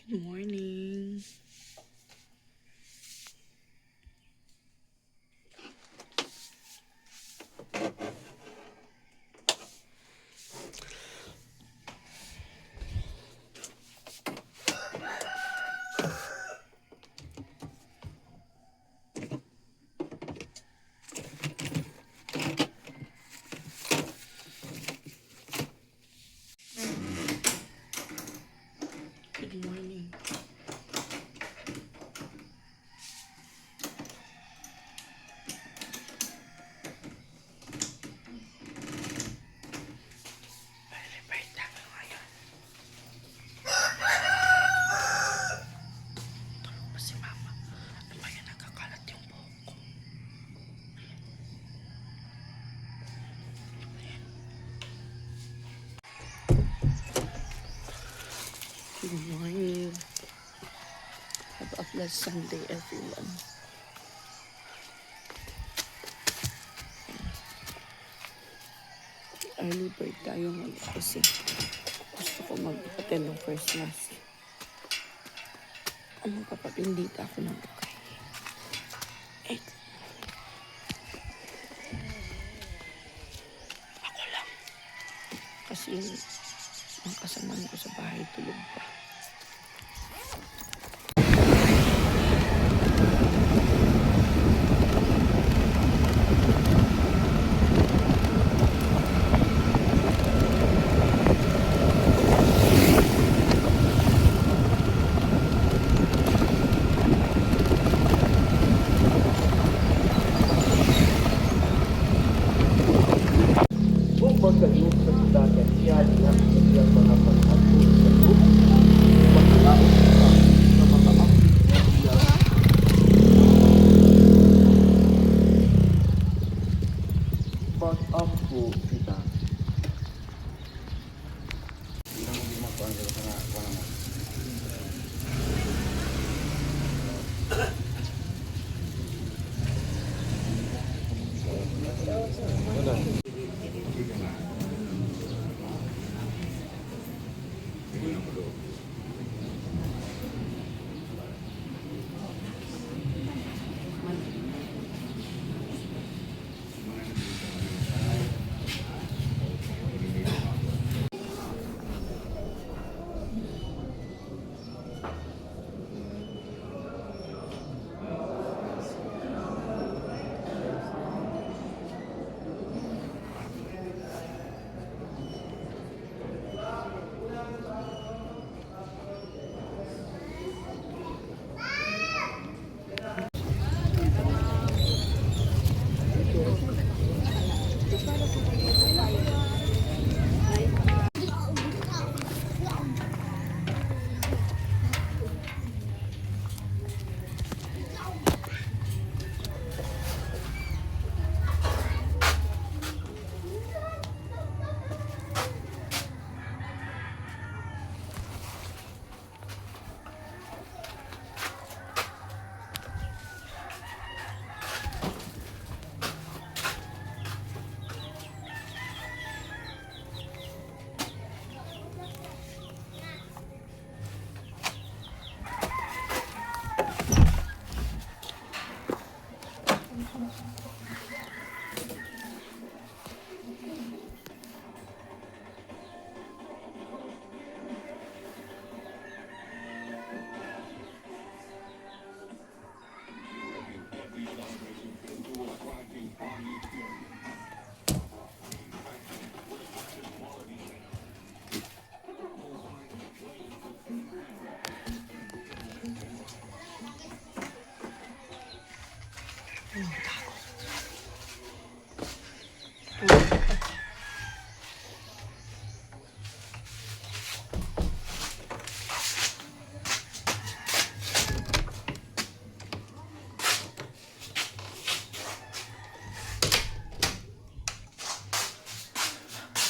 Good morning. Good morning. Celebrate namin ngayon. Tulog pa si mama. Ano ba yun? Nagkakalat yung buhok ko. Good morning. Have a blessed Sunday, everyone. Early bird tayo ngayon kasi gusto ko mag-attend ng first mass. Magpapapindita ako ng bukay. Eh, ako lang. Kasi yung kasamahan ko sa bahay tulog pa. Kung magkayong sa dagat yan ang kanyang mga pag-atul sa loob, magkalaot ka sa mga aking kanyang pag-ampo kita.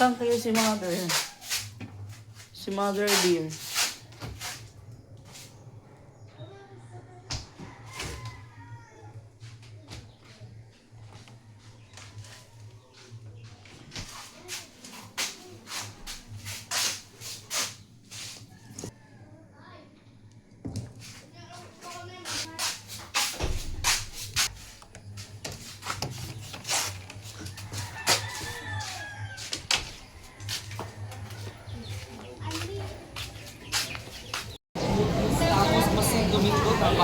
Saan kayo si Mother? Si Mother dear. So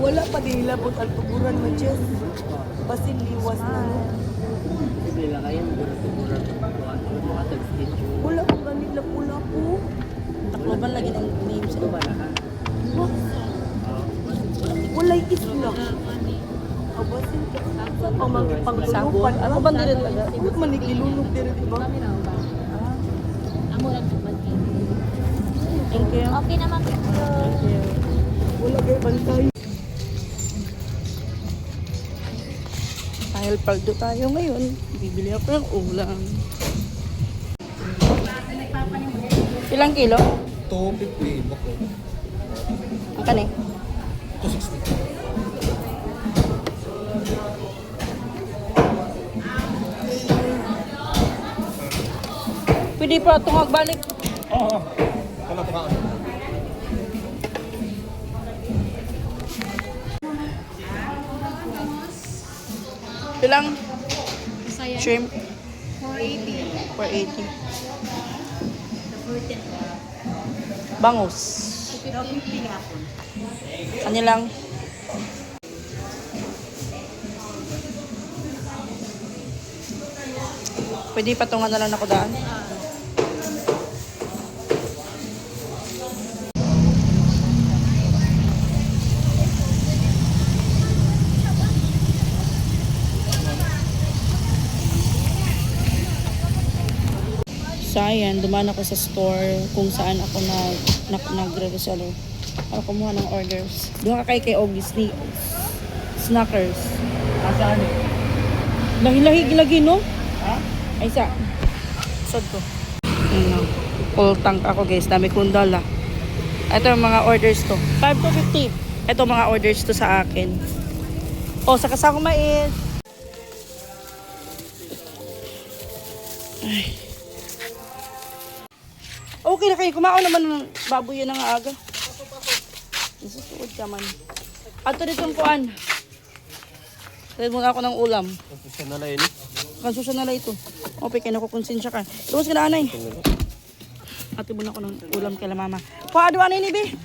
wala pa din labot ang tuburan mo, Jess. Basin liwas na. Sige lang kayan, burat-burat. Mga tag-stitch. Wala pa ganit pula po. Takloban lagi ng name sa iba. Walay isla. Abasin ka. Sa pangtulupan. Ako ba nila talaga? Ikot man nagilunok din, di ba? Thank you. Okay naman po. Wala kayo bantay. Dahil paldo tayo ngayon, bibili ako ng ulam. Ilang kilo? 250 bako. Ang kani? 260. Pwede pa itong magbalik. Oo. Kala pa ka. Ilang Masaya. shrimp? 480. 480. Bangus. 250 nga po. Ano lang? Pwede patungan na lang ako daan. So ayan, dumaan ako sa store kung saan ako nagre-reseller para kumuha ng orders. Doon ka kay August ni Snackers. Asaan eh? Lahig lagi, no? Ha? Ay, isa. Sod ko. Ano, full tank ako, guys. Dami kong dala. Ito yung mga orders to. 5 to 50. Ito mga orders to sa akin. O, sa kasako mais. Ay. Okay na kayo. Kumaon naman ng baboy yan ng aga. Nasusuod ka man. Ato dito yung kuan. Dahil muna ako ng ulam. Kasi na lang yun. Kansusa na lang ito. Okay, kaya nakukonsensya ka. Luwas ka na, anay. Ate muna ako ng ulam kay la mama. Paado, anay ni Be.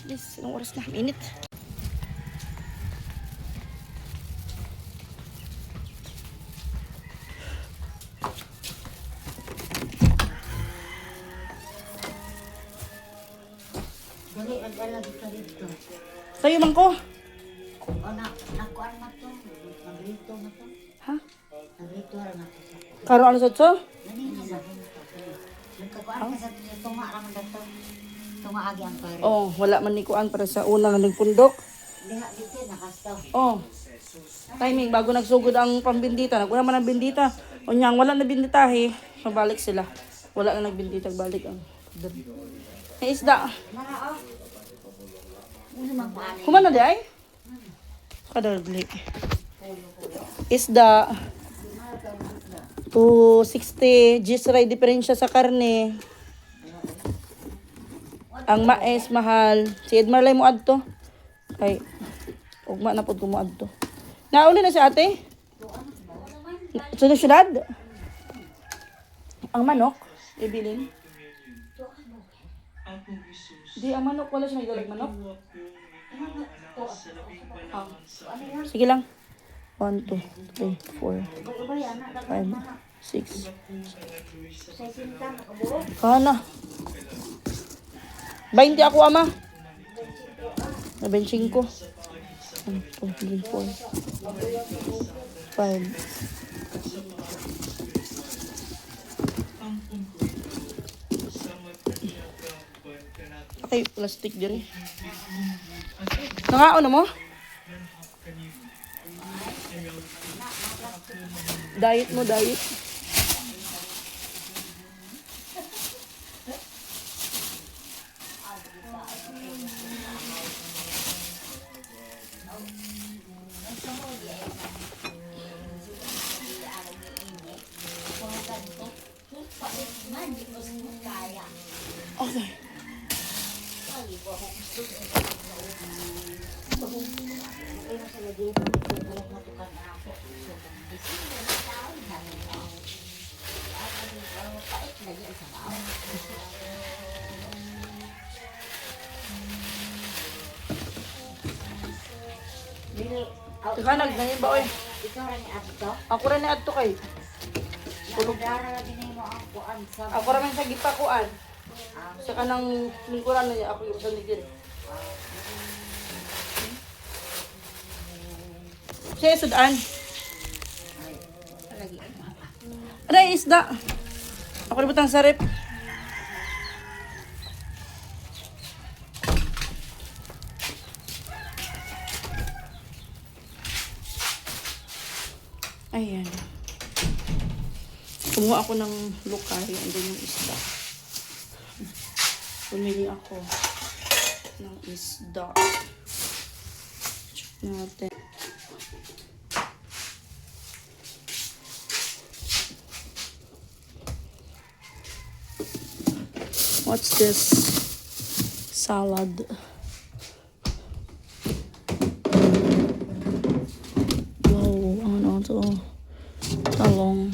Yes, ilang oras na. Minute. Dali, nagdala dito dito. Sa'yo man ko. O, nakuan na to. Nagrito na to. Ha? Nagrito na to. Karo ano sa ito? Ganina na. Nagkakuan ka sa tunga naman na to. Tunga agi ang pare. Oh, wala man ni kuan para sa una nga nagpundok. Hindi nga dito, nakastaw. Oh. Timing, bago nagsugod ang pambindita. Naguna man ang bindita. O niyang wala na binditahe. Mabalik sila. Wala na nagbindita. Balik ang. May isda. Nara, o. Ano magpaano? Kumana di ay? Kadagli. Isda. 260. Gisray diferensya sa karne. Ang mais mahal. Si Edmar lay mo adto. Kay ugma na pud ko mo adto. Nauli na si ate? Sa syudad? Ang manok ibilin. Di ang manok wala siya nagdalag manok. Ah. Sige lang. 1, 2, 3, 4, 5, 6. Kana. 20 ako, ama. 25. 1, 2, 3, 4, 5. Okay, plastic diri. Nangaon na mo? Diet mo, diet. Okay. lagi mo nagsubulat mo tukan ako. So, December na taon, namin ako. Pait lagi sa baon. Teka, nagdahin ba, oy? Ikaw rin ato? Ako rin na adto kay. Nagdara lagi na mo ang kuan sa... Ako rin sa gipakuan. Sa kanang lingkuran na niya, ako yung sanigir. Siya, sudaan. Lagi. Aray, isda. Ako rin butang sarip. Ayan. Kumuha ako ng lokal. Andun yung isda. Pumili ako ng isda. Check natin. What's this? Salad. Wow, ano to? Talong.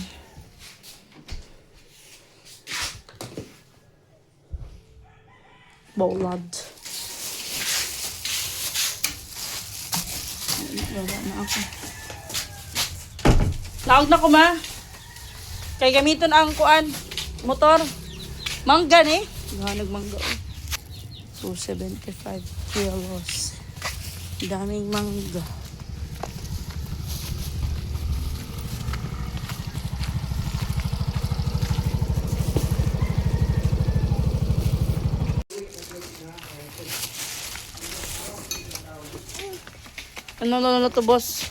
Bolad. Wala na ako. Naog na ko ma. Kay gamiton ang kuan. Motor. Mangga ni. Nagmangga. 275 kilos. Daming mangga. Ano to, boss?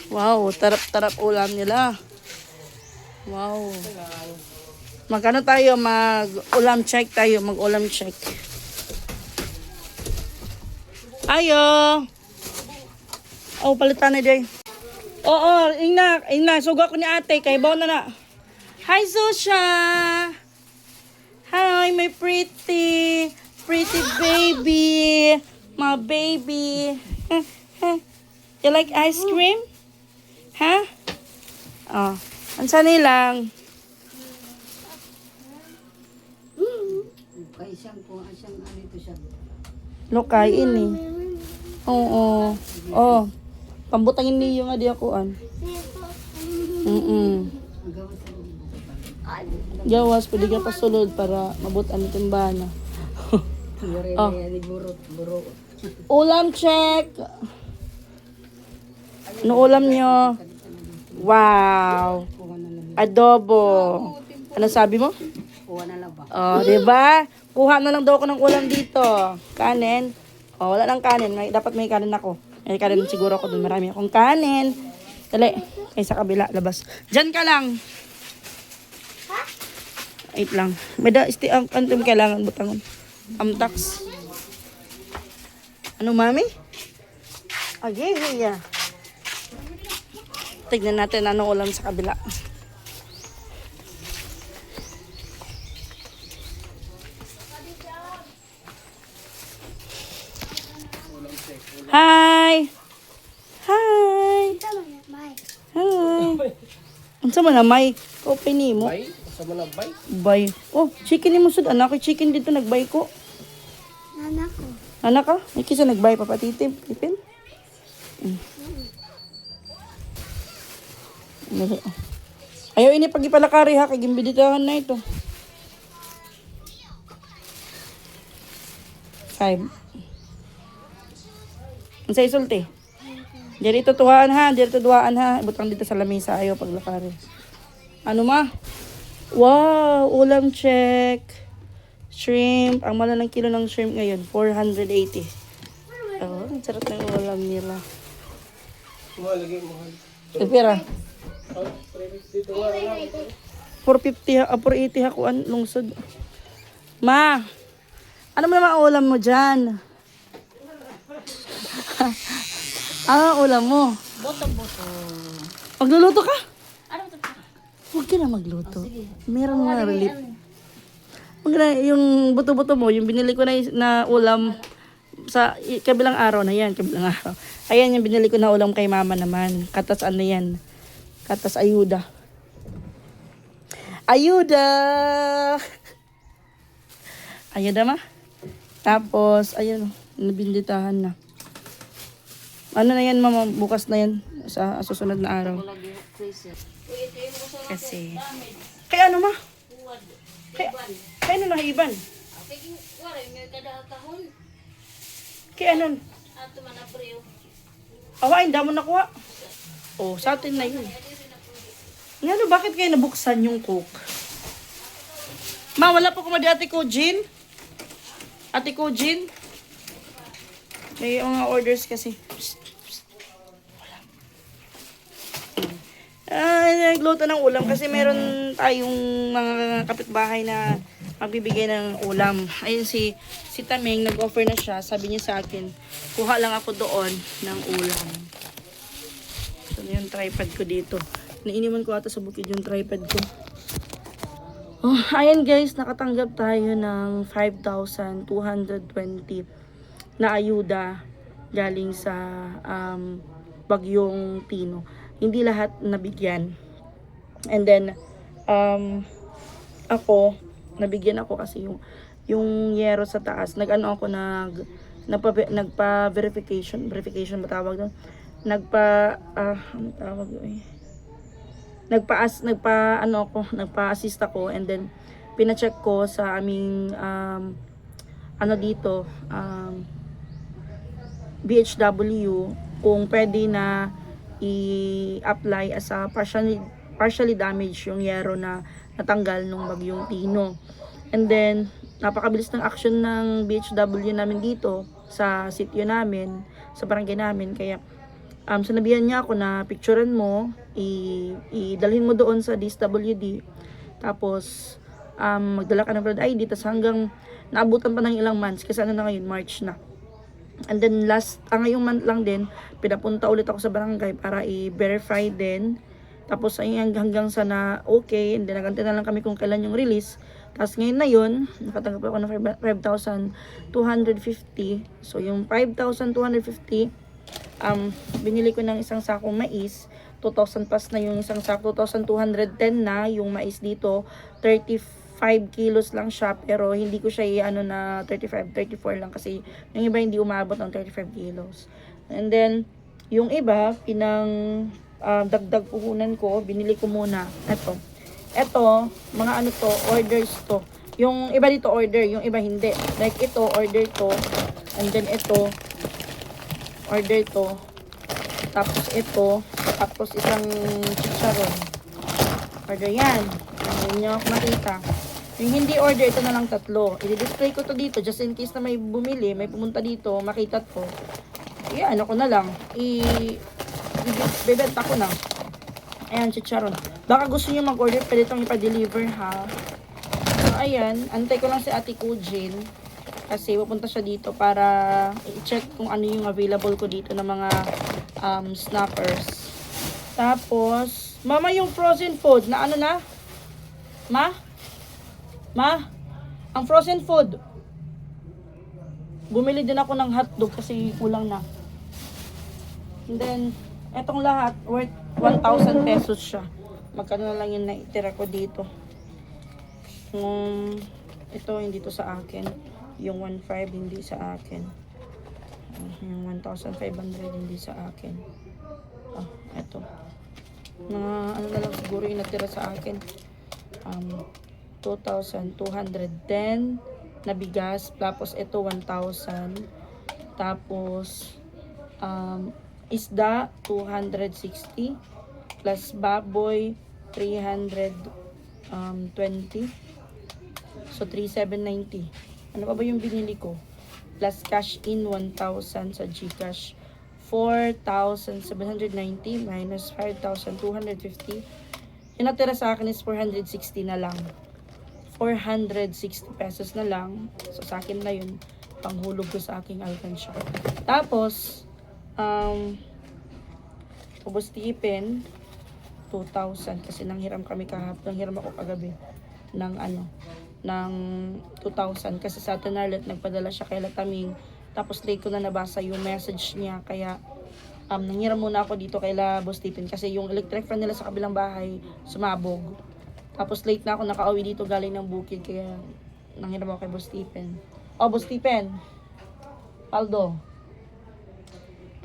Wow, tarap-tarap ulam nila. Wow. Magkano tayo? Mag-ulam check tayo. Mag-ulam check. Ayo! Oh, palitan na day. Oo, ingna. Suga ko ni ate. Kay baw na na. Hi, Susha! Hi, my pretty baby. My baby. You like ice cream? Ha? Oh, ansa nilang? Kay siyang kung siyang ano ito siya. Lokay ini. Oo. Oh. Pambutangin niyo nga di ako an. Gawas pwede ka pasulod para mabutan ni timbana. Oh. Ulam check. Ano ulam nyo? Wow. Adobo. Ano sabi mo? Kuha na lang ba? Oh, di ba? Kuha na lang daw ako ng ulam dito. Kanin. Oh, wala lang kanin. Dapat may kanin ako. May kanin siguro ako doon. Marami akong kanin. Dali. Ay, sa kabila. Labas. Diyan ka lang. Wait lang. May antum kailangan butangon. Amtax. Ano, mami? Okay, yeah. Tignan natin anong ulam sa kabila. Hi! Hi! Hi! Unsa man na may open ni mo? Bay? Sa malabay? Bay. Oh, chicken ni mo sud anak ko chicken dito nagbay ko. Anak ko. Anak ka? May kisa nagbay papatitip. Ipin? Ayaw ini pag ipalakari ha. Kay gimbiditahan na ito. 5. Ang sa isulti. Dito tuhaan ha. Dito duhaan ha. Butang dito sa lamesa. Ayaw paglakari. Ano ma? Wow! Ulam check. Shrimp. Ang mahal ng kilo ng shrimp ngayon. 480. Oh, ang sarap ng ulam nila. Mahal lagi, mahal. Pera. Dito nga lang. 450 ha, 480 ha kuan lungsod. Ma. Ano mo naman ang ulam mo diyan? Ulam mo. Boto. Magluluto ka? Ano ito? Huwag ka na magluto. Meron nga relief. Huwag na, yung buto-buto mo, yung binili ko na ulam, kabilang araw na yan, kabilang araw. Ayan yung binili ko na ulam kay mama naman. Katas ano yan? Katas ayuda. Ayuda! Ayuda ma? Tapos, ayun, nabinditahan na. Ano na yan mama? Bukas na yan sa susunod na araw. Kasi, kaya ano ma? Kaya ano na iban? Kaya ano? Awain, damo nakuha. Oh, sa atin na yun. Ano, bakit kayo nabuksan yung coke? Ma, wala po kumadi ate ko, Jean? Ate ko, Jean? May mga orders kasi. Nagluto ng ulam kasi meron tayong mga kapitbahay na magbibigay ng ulam. Ayun si Tameng, nag-offer na siya. Sabi niya sa akin, kuha lang ako doon ng ulam. So, yung tripod ko dito. Nainiwan ko ata sa bukid yung tripod ko. Oh, ayan guys, nakatanggap tayo ng 5,220 na ayuda galing sa Bagyong Tino. Hindi lahat nabigyan. And then, nabigyan ako kasi yung yero sa taas. Nag-ano ako, nagpa-verification ba tawag doon? Ano tawag doon? Nagpa-assist ako, and then, pina-check ko sa aming, BHW, kung pwede na i-apply as a partially damaged yung yero na natanggal nung Bagyong Tino. And then, napakabilis ng action ng BHW namin dito sa sitio namin, sa barangay namin. Kaya, sinabihan niya ako na picturean mo, idalhin mo doon sa DSWD. Tapos, magdala ka ng valid ID. Tapos hanggang naabutan pa ng ilang months. Kasi ano na ngayon, March na. And then ngayong month lang din, pinapunta ulit ako sa barangay para i-verify din. Tapos hanggang sa na okay, and then nagantay na lang kami kung kailan yung release. Tapos ngayon na yun, nakatanggap ako ng 5,250. So yung 5,250, binili ko ng isang sakong mais. 2,000 plus na yung isang sako. 2,210 na yung mais dito. 35 kilos lang siya, pero hindi ko siya na 34 lang kasi yung iba hindi umabot ng 35 kilos. And then, yung iba, dagdag puhunan ko, binili ko muna. Ito, mga orders to. Yung iba dito order, yung iba hindi. Like ito, order to. And then ito, order to. Tapos ito, tapos isang chicharon. Order yan. Hindi nyo ako makita. Yung hindi order, ito na lang 3. I-display ko to dito just in case na may bumili, may pumunta dito, makita to. Ano ko na lang. Bebenta ko na. Ayan, chicharon. Baka gusto nyo mag-order, pwede itong ipa-deliver ha. So, ayan. Antay ko lang si Ate Kujin. Kasi pupunta siya dito para i-check kung ano yung available ko dito ng mga snackers. Tapos, mama, yung frozen food na ano na? Ma, ang frozen food. Bumili din ako ng hotdog kasi kulang na. And then, etong lahat, worth 1,000 pesos siya. Magkano na lang yung naitira ko dito. Ito, hindi to sa akin. Yung 1,500 hindi sa akin. Yung 1,500 hindi sa akin. Ito. Ano na lang siguro yung natira sa akin. 2,210 na bigas. Tapos ito 1,000. Tapos isda 260 plus baboy 320. So 3,790. Ano pa ba yung binili ko? Plus cash in 1,000 sa GCash. 4,790 minus 5,250. Yung natira sa akin is 460 na lang. 460 pesos na lang. So, sa akin na yun. Panghulog ko sa aking alkansya. Tapos, ubos tipin, 2,000. Kasi nanghiram kami kahapon. Nanghiram ako kagabi. Ng 2,000. Kasi sa Tanarlet, nagpadala siya kay Lataming Tapos late ko na nabasa yung message niya. Kaya nangiram muna ako dito kay Boss Stephen. Kasi yung electric fan nila sa kabilang bahay, sumabog. Tapos late na ako nakauwi dito galing ng bukid. Kaya nangiram ako kay Boss Stephen. Oh, Boss Stephen. Paldo.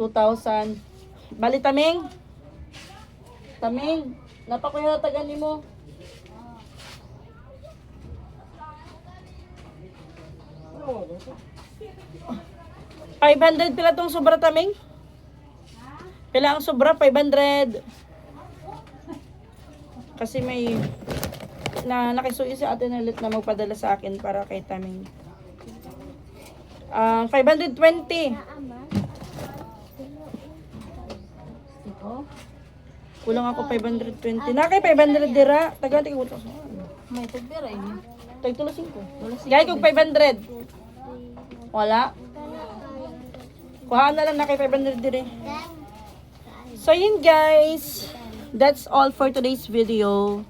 2,000. Bali, Taming. Taming. Napakuya ni mo. $500 pila tong sobra, Taming? Pila ang sobra? 500. Kasi may nakisuyo si Ate Nelit na magpadala sa akin para kay Taming. 520. Kulang ako 520. Na kay 500 dira. Taga utang. May tagbira ini. Tagtulo 5. Gaya kong 500. Wala. Kuhaan na lang na kay 500 dire. So yun guys. That's all for today's video.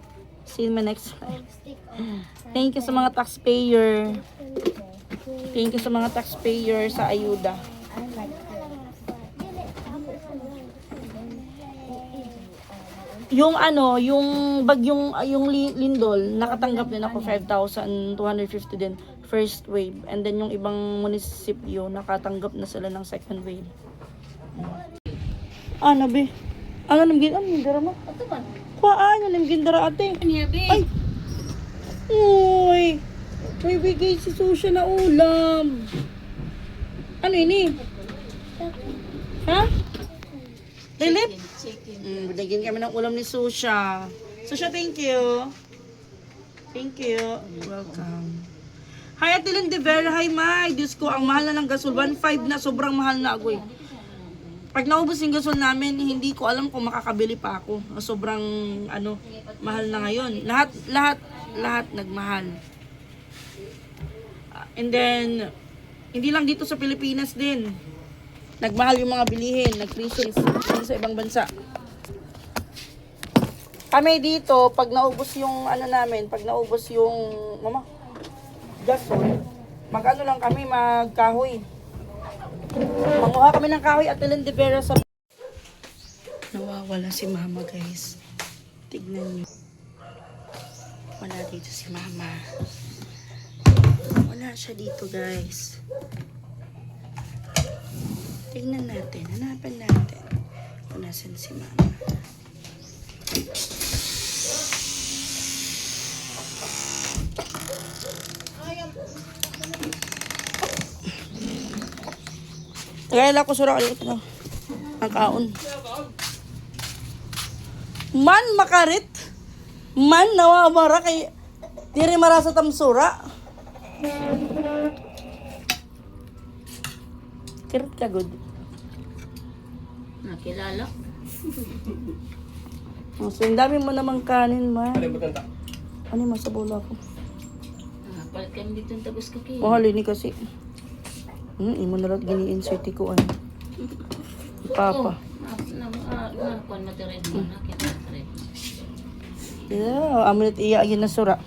See you in my next time. Thank you sa mga taxpayer. Thank you sa mga taxpayer sa ayuda. Yung yung bagyong yung lindol, nakatanggap din ako 5,250 din first wave. And then yung ibang munisipyo, nakatanggap na sila ng second wave. Ano be? Ano namgin? Ano yung dara mo? Ato man. Ano namgin dara ate? Niya be. Ay! Uy! May bigay si Susha na ulam. Ano ini? Ha? Dilip? Chicken. Binigyan kami ng ulam ni Susha. Susha, thank you. Thank you. Welcome. Hi, Ate Lindever. Hi, Mai. Diyos ko, ang mahal na ng gasol. 1.5 na. Sobrang mahal na ako eh. Pag naubos yung gasol namin, hindi ko alam kung makakabili pa ako. Sobrang, mahal na ngayon. Lahat nagmahal. And then, hindi lang dito sa Pilipinas din. Nagmahal yung mga bilihin, nag-crisis sa ibang bansa. Kami dito, pag naubos yung pag naubos yung gasol, lang kami, magkahoy. Manguha kami ng kahoy at Lindever sa... Nawawala si Mama, guys. Tignan nyo. Wala dito si Mama. Wala siya dito, guys. Tignan natin. Hanapan natin. Kung nasan si Mama. Kaya ko sura kayo ito. Ang kaon. Man makarit. Man nawamara kay diri marasa tamsura. Kirit ka good. Nakilala. So, ang dami mo namang kanin, man. Ano yung sa bola ko? Palit kami dito ng tabos kaki. Mahal ini kasi. Imo na lang gini-insert ko Papa. Kuan matered mo na kaya matered. Yeah, amunit iya na sura.